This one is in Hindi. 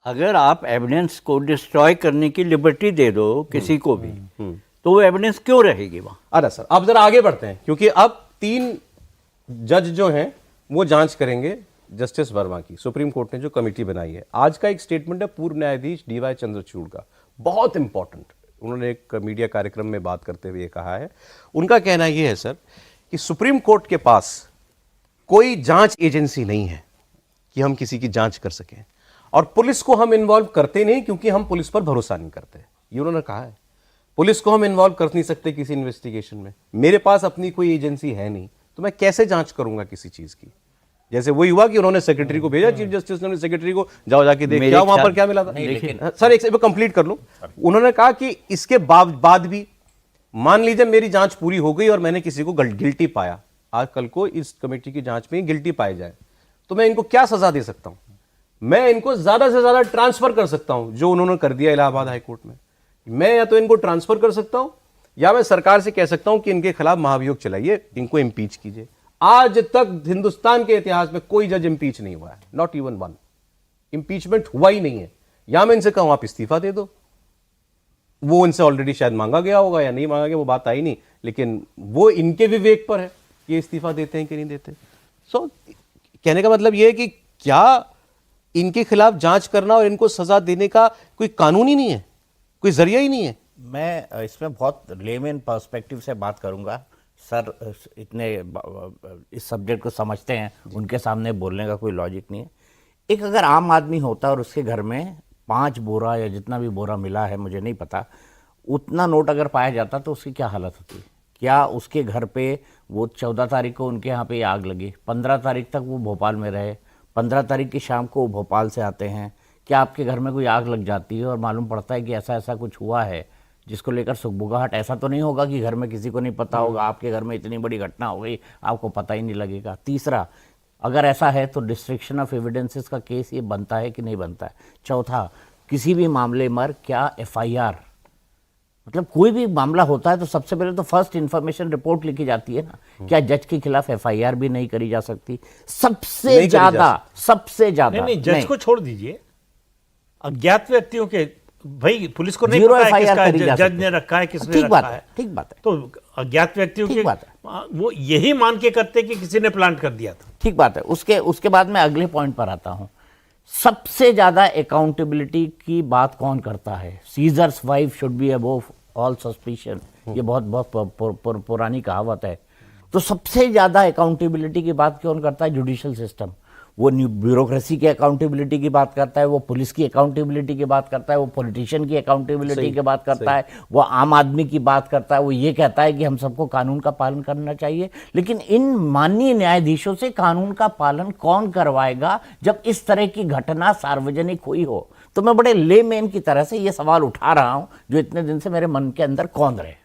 अगर आप एविडेंस को डिस्ट्रॉय करने की लिबर्टी दे दो किसी को भी, तो वो एविडेंस क्यों रहेगी वहां? अरे सर अब जरा आगे बढ़ते हैं, क्योंकि अब 3 जज जो हैं वो जांच करेंगे जस्टिस वर्मा की। सुप्रीम कोर्ट ने जो कमेटी बनाई है, आज का एक स्टेटमेंट है पूर्व न्यायाधीश DY चंद्रचूड़ का, बहुत इंपॉर्टेंट। उन्होंने एक मीडिया कार्यक्रम में बात करते हुए कहा है, उनका कहना यह है सर कि सुप्रीम कोर्ट के पास कोई जांच एजेंसी नहीं है कि हम किसी की जांच कर सकें, और पुलिस को हम इन्वॉल्व करते नहीं क्योंकि हम पुलिस पर भरोसा नहीं करते। ये उन्होंने कहा है, पुलिस को हम इन्वॉल्व कर नहीं सकते किसी इन्वेस्टिगेशन में, मेरे पास अपनी कोई एजेंसी है नहीं, तो मैं कैसे जांच करूंगा किसी चीज की। जैसे वही हुआ कि उन्होंने सेक्रेटरी को भेजा, चीफ जस्टिस ने सेक्रेटरी को जाओ जाके देख क्या वहां पर क्या मिला था। सर एक कंप्लीट कर लूं। उन्होंने कहा कि इसके बाद भी मान लीजिए मेरी जांच पूरी हो गई और मैंने किसी को गिल्टी पाया, आज कल को इस कमेटी की जांच में गिल्टी पाया जाए, तो मैं इनको क्या सजा दे सकता हूं? मैं इनको ज्यादा से ज्यादा ट्रांसफर कर सकता हूं, जो उन्होंने कर दिया इलाहाबाद हाईकोर्ट में। मैं या तो इनको ट्रांसफर कर सकता हूं, या मैं सरकार से कह सकता हूं कि इनके खिलाफ महाभियोग चलाइए, इनको इंपीच कीजिए। आज तक हिंदुस्तान के इतिहास में कोई जज इंपीच नहीं हुआ है, नॉट इवन वन। इंपीचमेंट हुआ ही नहीं है। या मैं इनसे कहूं आप इस्तीफा दे दो, वो इनसे ऑलरेडी शायद मांगा गया होगा या नहीं मांगा गया, वो बात आई नहीं, लेकिन वो इनके विवेक पर है कि इस्तीफा देते हैं कि नहीं देते। सो कहने का मतलब यह है कि क्या इनके खिलाफ जांच करना और इनको सजा देने का कोई कानून ही नहीं है, कोई जरिया ही नहीं है? मैं इसमें बहुत लेमन पर्सपेक्टिव से बात करूंगा। सर इतने इस सब्जेक्ट को समझते हैं, उनके सामने बोलने का कोई लॉजिक नहीं है। एक अगर आम आदमी होता और उसके घर में 5 बोरा या जितना भी बोरा मिला है, मुझे नहीं पता, उतना नोट अगर पाया जाता तो उसकी क्या हालत होती? क्या उसके घर पे वो 14 तारीख को उनके यहाँ पे आग लगी, 15 तारीख तक वो भोपाल में रहे, 15 तारीख की शाम को वो भोपाल से आते हैं, क्या आपके घर में कोई आग लग जाती है और मालूम पड़ता है कि ऐसा ऐसा कुछ हुआ है जिसको लेकर सुगबुगाहट? ऐसा तो नहीं होगा कि घर में किसी को नहीं पता होगा, आपके घर में इतनी बड़ी घटना हो गई आपको पता ही नहीं लगेगा। तीसरा, अगर ऐसा है तो डिस्ट्रक्शन ऑफ एविडेंसेस का केस ये बनता है कि नहीं बनता है? चौथा, किसी भी मामले में क्या FIR, मतलब कोई भी मामला होता है तो सबसे पहले तो फर्स्ट इंफॉर्मेशन रिपोर्ट लिखी जाती है ना। क्या जज के खिलाफ FIR भी नहीं करी जा सकती? सबसे ज्यादा नहीं, जज को छोड़ दीजिए, अज्ञात व्यक्तियों के, भाई पुलिस को नहीं जीरो पता है FIR किसका जज ने रखा है, किसने रखा है। ठीक बात है। तो अज्ञात व्यक्तियों के वो यही मान के करते कि किसी ने प्लांट कर दिया था। ठीक बात है। उसके बाद मैं अगले पॉइंट पर आता हूं। सबसे ज्यादा अकाउंटेबिलिटी की बात कौन करता है? Seizures wife should be above all suspicion, ये बहुत पुरानी कहावत है। तो सबसे ज्यादा अकाउंटेबिलिटी की बात कौन करता है? Judicial system. वो ब्यूरोक्रेसी की अकाउंटेबिलिटी की बात करता है, वो पुलिस की अकाउंटेबिलिटी की बात करता है, वो पॉलिटिशियन की अकाउंटेबिलिटी की बात करता है, वो आम आदमी की बात करता है। वो ये कहता है कि हम सबको कानून का पालन करना चाहिए, लेकिन इन माननीय न्यायाधीशों से कानून का पालन कौन करवाएगा जब इस तरह की घटना सार्वजनिक हुई हो? तो मैं बड़े लेमैन की तरह से ये सवाल उठा रहा हूं जो इतने दिन से मेरे मन के अंदर कौंध रहे।